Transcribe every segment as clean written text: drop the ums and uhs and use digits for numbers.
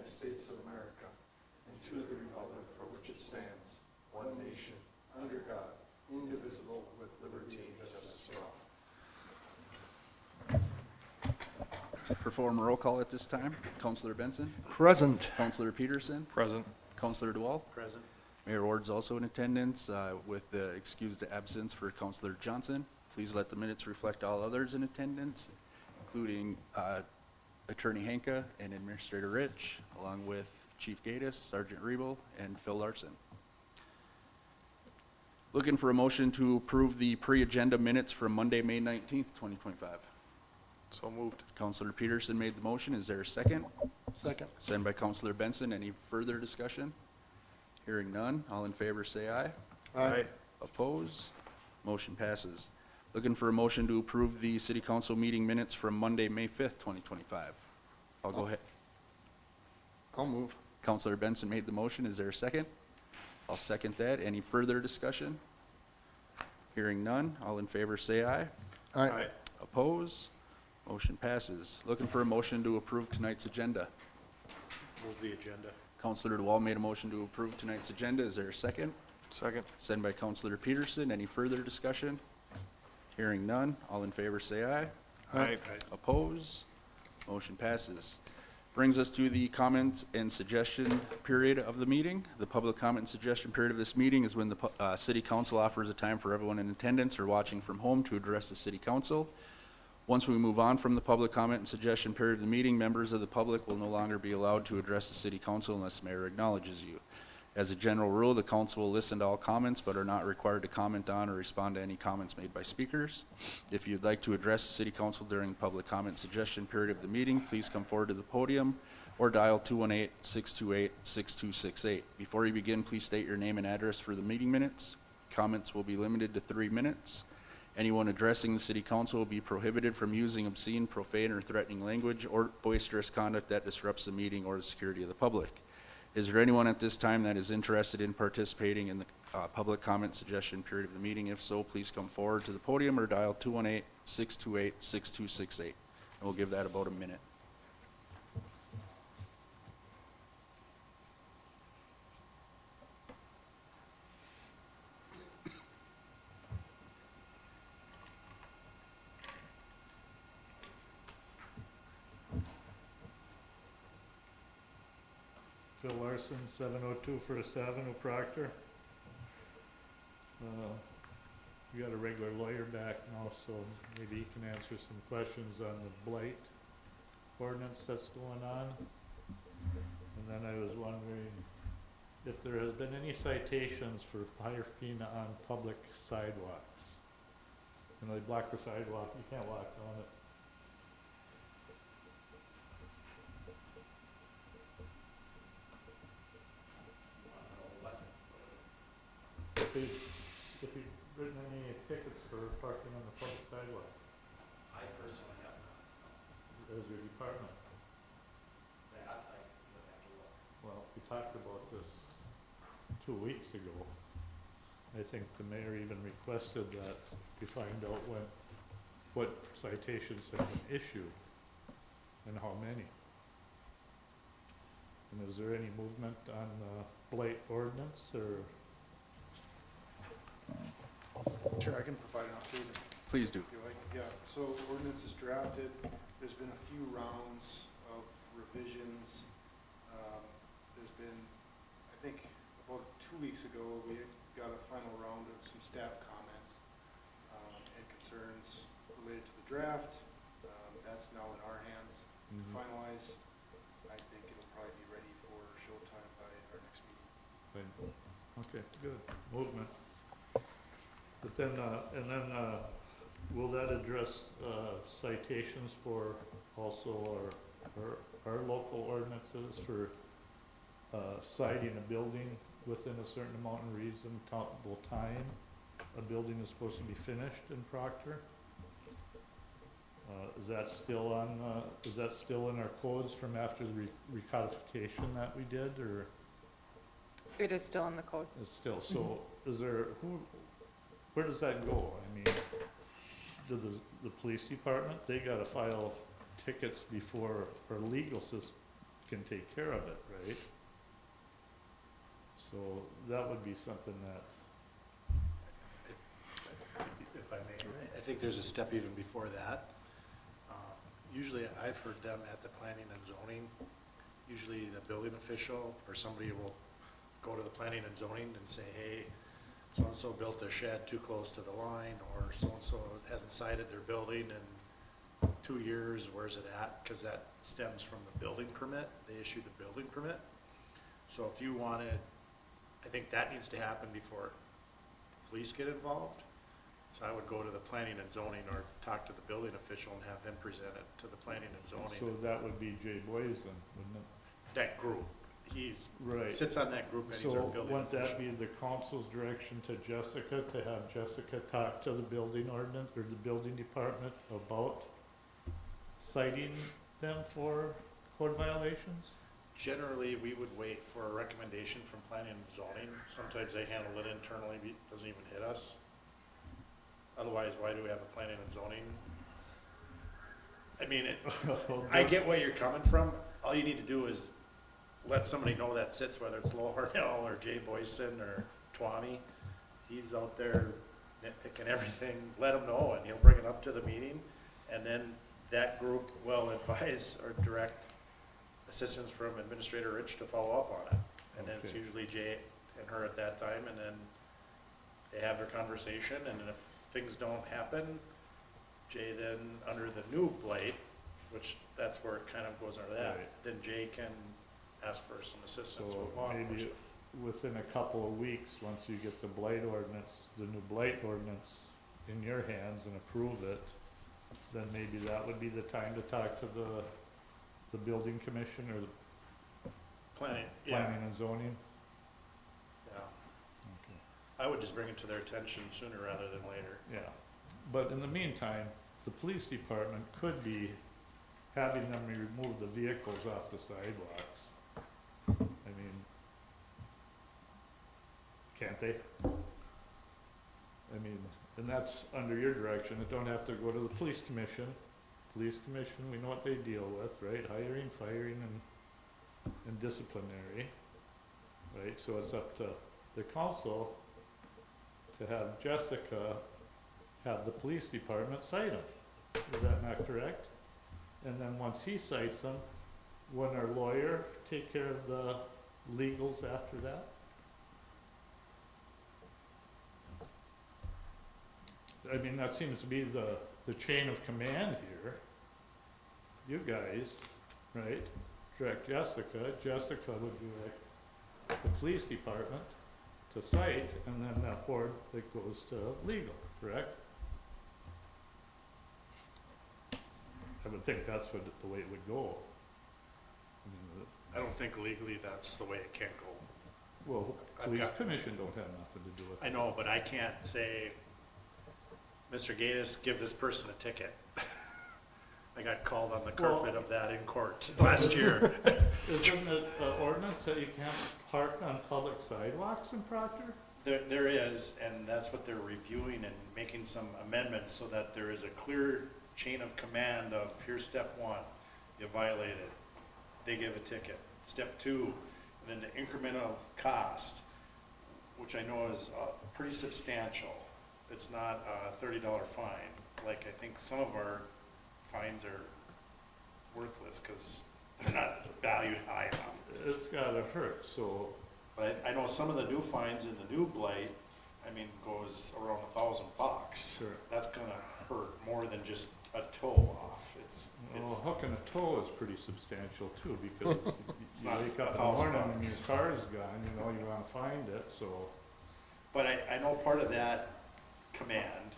United States of America and to the republic for which it stands, one nation, under God, indivisible, with liberty and justice for all. Perform a roll call at this time. Councilor Benson, Present. Councilor Peterson, Present. Councilor Duval. Present. Mayor Ward's also in attendance with the excused absence for Councilor Johnson. Please let the minutes reflect all others in attendance, including Attorney Hanka and Administrator Rich, along with Chief Gaddis, Sergeant Rebel, and Phil Larson. Looking for a motion to approve the pre-agenda minutes from Monday, May 19th, 2025. So moved. Councilor Peterson made the motion. Is there a second? Second. Second by Councilor Benson. Any further discussion? Hearing none. All in favor say aye. Aye. Oppose? Motion passes. Looking for a motion to approve the city council meeting minutes from Monday, May 5th, 2025. I'll go ahead. I'll move. Councilor Benson made the motion. Is there a second? I'll second that. Any further discussion? Hearing none. All in favor say aye. Aye. Oppose? Motion passes. Looking for a motion to approve tonight's agenda. Move the agenda. Councilor DeWall made a motion to approve tonight's agenda. Is there a second? Second. Second by Councilor Peterson. Any further discussion? Hearing none. All in favor say aye. Aye. Oppose? Motion passes. Brings us to the comment and suggestion period of the meeting. The public comment and suggestion period of this meeting is when the city council offers a time for everyone in attendance or watching from home to address the city council. Once we move on from the public comment and suggestion period of the meeting, members of the public will no longer be allowed to address the city council unless the mayor acknowledges you. As a general rule, the council will listen to all comments but are not required to comment on or respond to any comments made by speakers. If you'd like to address the city council during the public comment and suggestion period of the meeting, please come forward to the podium or dial 218-628-6268. Before you begin, please state your name and address for the meeting minutes. Comments will be limited to 3 minutes. Anyone addressing the city council will be prohibited from using obscene, profane, or threatening language or boisterous conduct that disrupts the meeting or the security of the public. Is there anyone at this time that is interested in participating in the public comment suggestion period of the meeting? If so, please come forward to the podium or dial 218-628-6268. And we'll give that about a minute. Phil Larson, 702 First Avenue, Proctor. We got a regular lawyer back now, so maybe he can answer some questions on the blight ordinance that's going on. And then I was wondering if there has been any citations for pyrrhine on public sidewalks. You know, they block the sidewalk, you can't walk on it. If you've written any tickets for parking on the public sidewalk? I personally have not. As your department? That I would have to look. Well, we talked about this 2 weeks ago. I think the mayor even requested that we find out what citations have been issued and how many. And is there any movement on the blight ordinance or? Sure, I can provide an update Please do. if you like. Yeah, so ordinance is drafted. There's been a few rounds of revisions. There's been, I think, about 2 weeks ago, we got a final round of some staff comments and concerns related to the draft. That's now in our hands to finalize. I think it'll probably be ready for showtime by our next meeting. Okay, good, movement. But then, will that address citations for also our local ordinances for citing a building within a certain amount of reasonable time? A building is supposed to be finished in Proctor? Is that still on? Is that still in our codes from after the recodification that we did, or? It is still in the code. It's still, so is there, where does that go? I mean, do the police department, they gotta file tickets before our legal can take care of it, right? So that would be something that, If I may, I think there's a step even before that. Usually I've heard them at the planning and zoning, usually the building official or somebody will go to the planning and zoning and say, hey, so-and-so built their shed too close to the line, or so-and-so hasn't sided their building in 2 years, where's it at? Because that stems from the building permit, they issued the building permit. So if you wanted, I think that needs to happen before police get involved. So I would go to the planning and zoning or talk to the building official and have him present it to the planning and so zoning. that would be Jay Boyes then, wouldn't it? That group, he's, Right. sits on that group and he's our So building wouldn't that official. be the council's direction to Jessica, to have Jessica talk to the building ordinance, or the building department about citing them for code violations? Generally, we would wait for a recommendation from planning and zoning. Sometimes they handle it internally, it doesn't even hit us. Otherwise, why do we have a planning and zoning? I mean, I get where you're coming from. All you need to do is let somebody know that sits, whether it's Lowell Harnell or Jay Boyson or Twani. He's out there nitpicking everything. Let him know and he'll bring it up to the meeting. And then that group will advise or direct assistance from Administrator Rich to follow up on it. And then it's Okay. usually Jay and her at that time, and then they have their conversation, and then if things don't happen, Jay then, under the new blight, which that's where it kind of goes under that, Right. then Jay can ask for some assistance So with law maybe enforcement. within a couple of weeks, once you get the blight ordinance, the new blight ordinance in your hands and approve it, then maybe that would be the time to talk to the building commission or the Planning, planning yeah, and zoning. yeah. Okay. I would just bring it to their attention sooner rather than later. Yeah, but in the meantime, the police department could be having them remove the vehicles off the sidewalks. I mean, can't they? I mean, and that's under your direction, it don't have to go to the police commission. Police commission, we know what they deal with, right, hiring, firing, and disciplinary, right, so it's up to the council to have Jessica have the police department cite them. Is that not correct? And then once he cites them, wouldn't our lawyer take care of the legals after that? I mean, that seems to be the chain of command here. You guys, right, direct Jessica, Jessica would direct the police department to cite, and then that board that goes to legal, correct? I would think that's what, the way it would go. I mean, I don't think legally that's the way it can go. well, I've police got- commission don't have nothing to do with it. I know, but I can't say, Mr. Gatus, give this person a ticket. I got called on the carpet of that in court last year. Isn't it an ordinance that you can't park on public sidewalks in Proctor? There is, and that's what they're reviewing and making some amendments so that there is a clear chain of command of, here's step one, you violated, they give a ticket. Step two, and then the increment of cost, which I know is pretty substantial. It's not a $30 fine, like I think some of our fines are worthless because they're not valued high enough. It's gotta hurt, so, But I know some of the new fines in the new blight, I mean, goes around $1,000. Sure. That's gonna hurt more than just a toe off. It's well, hooking a toe is pretty substantial too, because It's you not wake up in the morning and $1,000. your car's gone, you know, you wanna find it, so. But I know part of that command,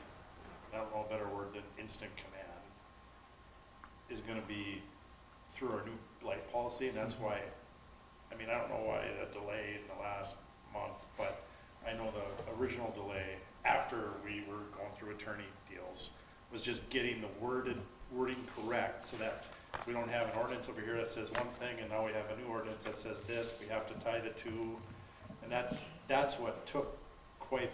I don't know a better word than instant command, is gonna be through our new blight policy, and that's why, I mean, I don't know why the delay in the last month, but I know the original delay after we were going through attorney deals was just getting the wording correct, so that we don't have an ordinance over here that says one thing, and now we have a new ordinance that says this, we have to tie the two, and that's what took quite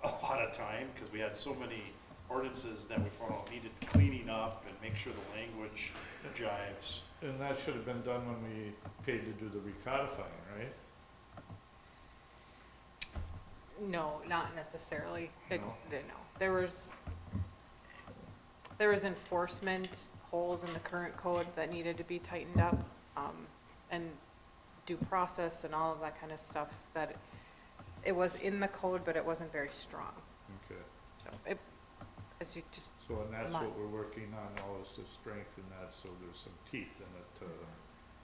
a lot of time, because we had so many ordinances that we follow needed cleaning up and make sure the language jives. And that should have been done when we paid to do the recodifying, right? No, not necessarily. No? No. There was enforcement holes in the current code that needed to be tightened up, and due process and all of that kind of stuff that it was in the code, but it wasn't very strong. Okay. So as you just, So, and that's Mon- what we're working on now, is to strengthen that, so there's some teeth in it,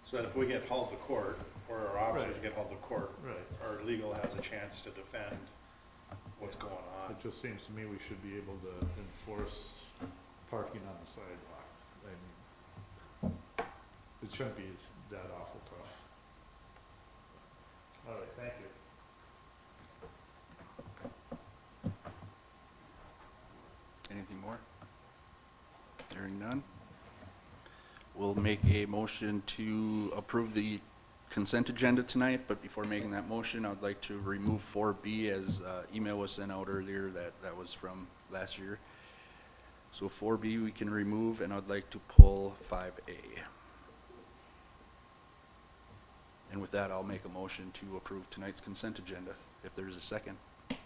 So that if we get hauled to court, or our officers Right. get hauled to court, right. our legal has a chance to defend what's going on. It just seems to me we should be able to enforce parking on the sidewalks. I mean, it shouldn't be that awful tough. All right, thank you. Anything more? Hearing none. We'll make a motion to approve the consent agenda tonight, but before making that motion, I'd like to remove 4B as email was sent out earlier that was from last year. So 4B we can remove, and I'd like to pull 5A. And with that, I'll make a motion to approve tonight's consent agenda, if there's a second.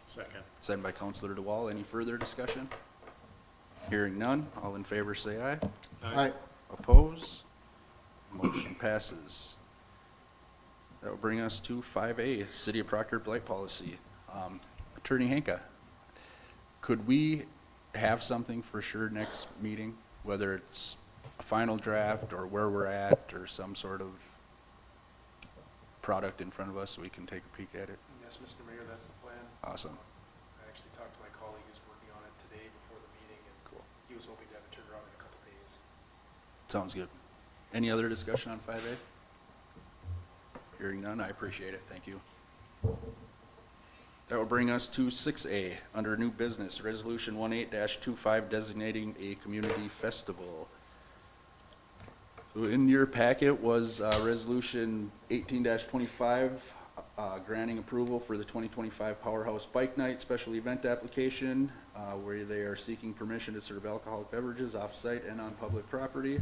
Second. Second by Counselor DeWall. Any further discussion? Hearing none, all in favor say aye. Aye. Oppose? Motion passes. That will bring us to 5A, City of Proctor Blight Policy. Attorney Hanka, could we have something for sure next meeting, whether it's a final draft or where we're at or some sort of product in front of us so we can take a peek at it? Yes, Mr. Mayor, that's the plan. Awesome. I actually talked to my colleague who's working on it today before the meeting, and Cool. he was hoping to have it turned around in a couple days. Sounds good. Any other discussion on 5A? Hearing none, I appreciate it. Thank you. That will bring us to 6A, under new business, Resolution 18-25 designating a community festival. So in your packet was Resolution 18-25, granting approval for the 2025 Powerhouse Bike Night special event application, where they are seeking permission to serve alcoholic beverages off-site and on public property.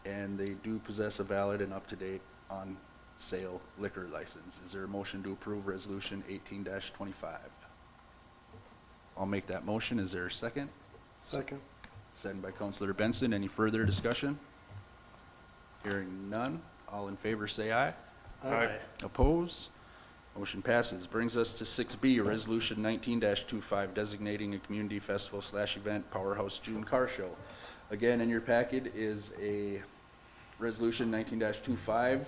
And they do possess a valid and up-to-date on-sale liquor license. Is there a motion to approve Resolution 18-25? I'll make that motion. Is there a second? Second. Second by Counselor Benson. Any further discussion? Hearing none. All in favor say aye. Aye. Oppose? Motion passes. Brings us to 6B, Resolution 19-25 designating a community festival/event Powerhouse June Car Show. Again, in your packet is a Resolution 19-25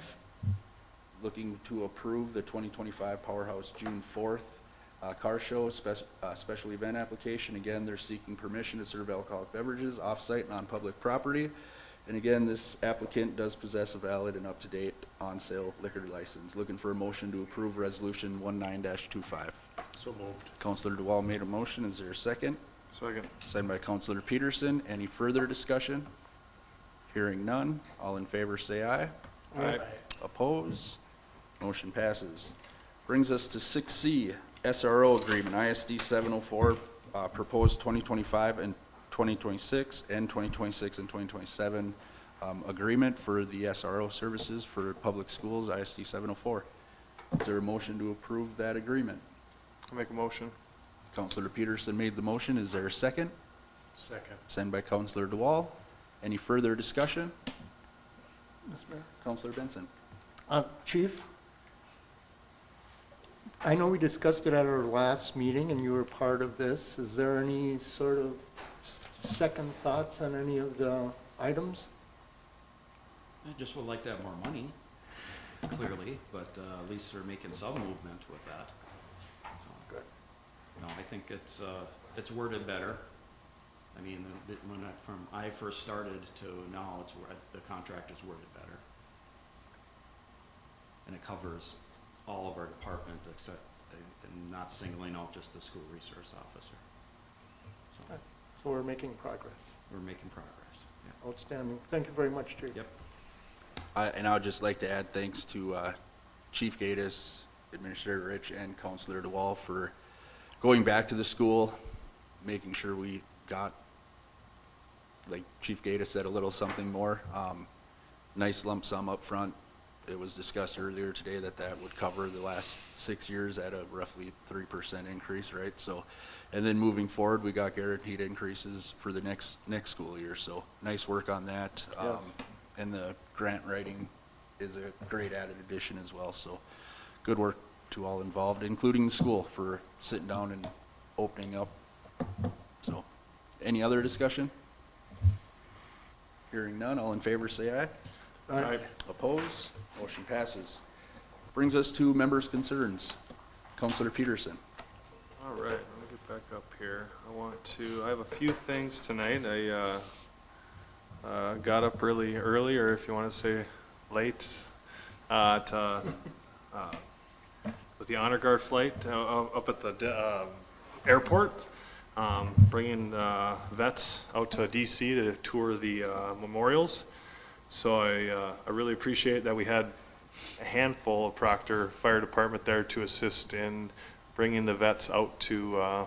looking to approve the 2025 Powerhouse June 4th car show special event application. Again, they're seeking permission to serve alcoholic beverages off-site and on public property. And again, this applicant does possess a valid and up-to-date on-sale liquor license. Looking for a motion to approve Resolution 19-25. So moved. Counselor DeWall made a motion. Is there a second? Second. Second by Counselor Peterson. Any further discussion? Hearing none. All in favor say aye. Aye. Oppose? Motion passes. Brings us to 6C, SRO Agreement, ISD 704, proposed 2025 and 2026 and 2026 and 2027 agreement for the SRO services for public schools, ISD 704. Is there a motion to approve that agreement? I'll make a motion. Counselor Peterson made the motion. Is there a second? Second. Second by Counselor DeWall. Any further discussion? Mr. Mayor. Counselor Benson. Chief, I know we discussed it at our last meeting and you were part of this. Is there any sort of second thoughts on any of the items? I just would like to have more money, clearly, but at least they're making some movement with that. So, Good. no, I think it's worded better. I mean, from I first started to now, the contract is worded better. And it covers all of our department except, and not singling out just the school resource officer. So, So we're making progress. we're making progress, yeah. Outstanding. Thank you very much, Chief. Yep. And I would just like to add thanks to Chief Gaddis, Administrator Rich, and Counselor DeWall for going back to the school, making sure we got, like Chief Gata said, a little something more. Nice lump sum up front. It was discussed earlier today that that would cover the last 6 years at a roughly 3% increase, right? So, and then moving forward, we got guaranteed increases for the next school year. So nice work on that. Yes. And the grant writing is a great added addition as well. So good work to all involved, including the school, for sitting down and opening up. So, any other discussion? Hearing none, all in favor say aye. Aye. Opposed? Motion passes. Brings us to members' concerns. Counselor Peterson. All right, let me get back up here. I have a few things tonight. I got up really early, or if you want to say late, with the honor guard flight up at the airport, bringing vets out to DC to tour the memorials. So I really appreciate that we had a handful of Proctor Fire Department there to assist in bringing the vets out to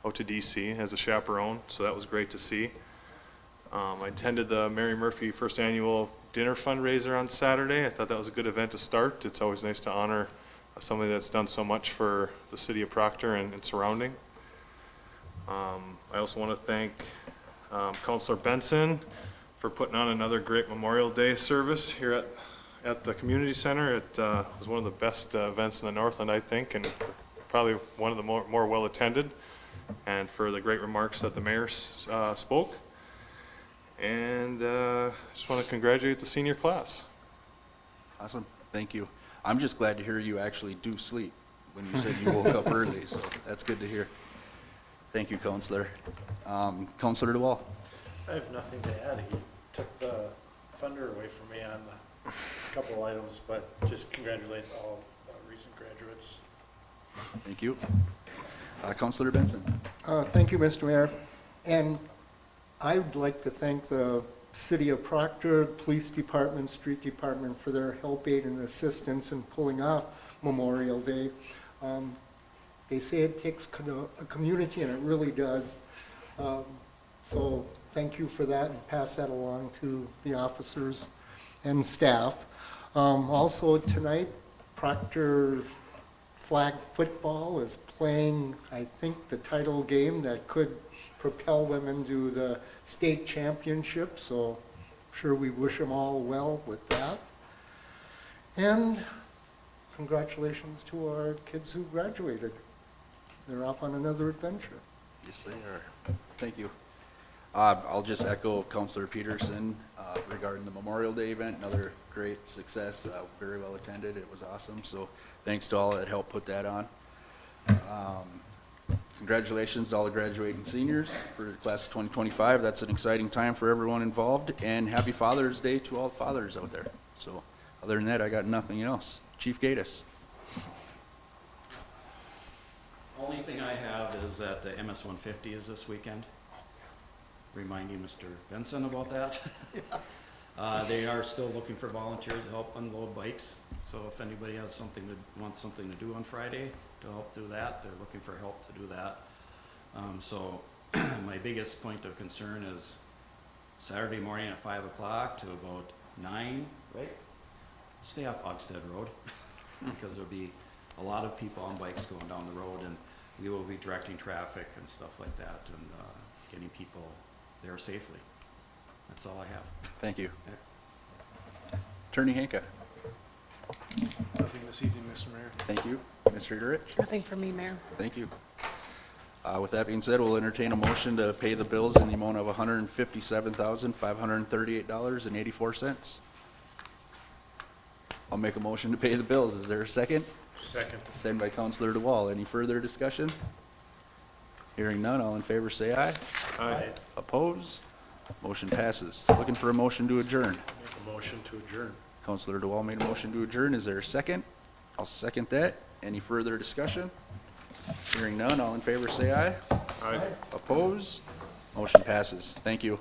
DC as a chaperone. So that was great to see. I attended the Mary Murphy first annual dinner fundraiser on Saturday. I thought that was a good event to start. It's always nice to honor somebody that's done so much for the city of Proctor and surrounding. I also want to thank Councilor Benson for putting on another great Memorial Day service here at the community center. It was one of the best events in the Northland, I think, and probably one of the more well attended, and for the great remarks that the mayor spoke. And just want to congratulate the senior class. Awesome, thank you. I'm just glad to hear you actually do sleep when you said you woke up early, so that's good to hear. Thank you, Counselor. Counselor DeWall. I have nothing to add. He took the thunder away from me on a couple items, but just congratulate all recent graduates. Thank you. Counselor Benson. Thank you, Mr. Mayor. And I would like to thank the City of Proctor, Police Department, Street Department for their help, aid, and assistance in pulling off Memorial Day. They say it takes a community, and it really does. So thank you for that, and pass that along to the officers and staff. Also tonight, Proctor flag football is playing, I think, the title game that could propel them into the state championship, so I'm sure we wish them all well with that. And congratulations to our kids who graduated. They're off on another adventure. Yes, they are. Thank you. I'll just echo Counselor Peterson regarding the Memorial Day event. Another great success, very well attended. It was awesome. So thanks to all that helped put that on. Congratulations to all the graduating seniors for the class of 2025. That's an exciting time for everyone involved. And happy Father's Day to all the fathers out there. So other than that, I got nothing else. Chief Gatis. Only thing I have is that the MS-150 is this weekend. Reminding Mr. Benson about that. They are still looking for volunteers to help unload bikes. So if anybody has wants something to do on Friday to help do that, they're looking for help to do that. So my biggest point of concern is Saturday morning at 5 o'clock to about 9, right? Stay off Ogstead Road because there'll be a lot of people on bikes going down the road, and we will be directing traffic and stuff like that, and getting people there safely. That's all I have. Thank you. Okay. Attorney Hanka. Nothing this evening, Mr. Mayor. Thank you. Mr. Yurich. Nothing for me, Mayor. Thank you. With that being said, we'll entertain a motion to pay the bills in the amount of $157,538.84. I'll make a motion to pay the bills. Is there a second? Second. Second by Counselor DeWall. Any further discussion? Hearing none, all in favor say aye. Aye. Opposed? Motion passes. Looking for a motion to adjourn. Make a motion to adjourn. Counselor DeWall made a motion to adjourn. Is there a second? I'll second that. Any further discussion? Hearing none, all in favor say aye. Aye. Opposed? Motion passes. Thank you.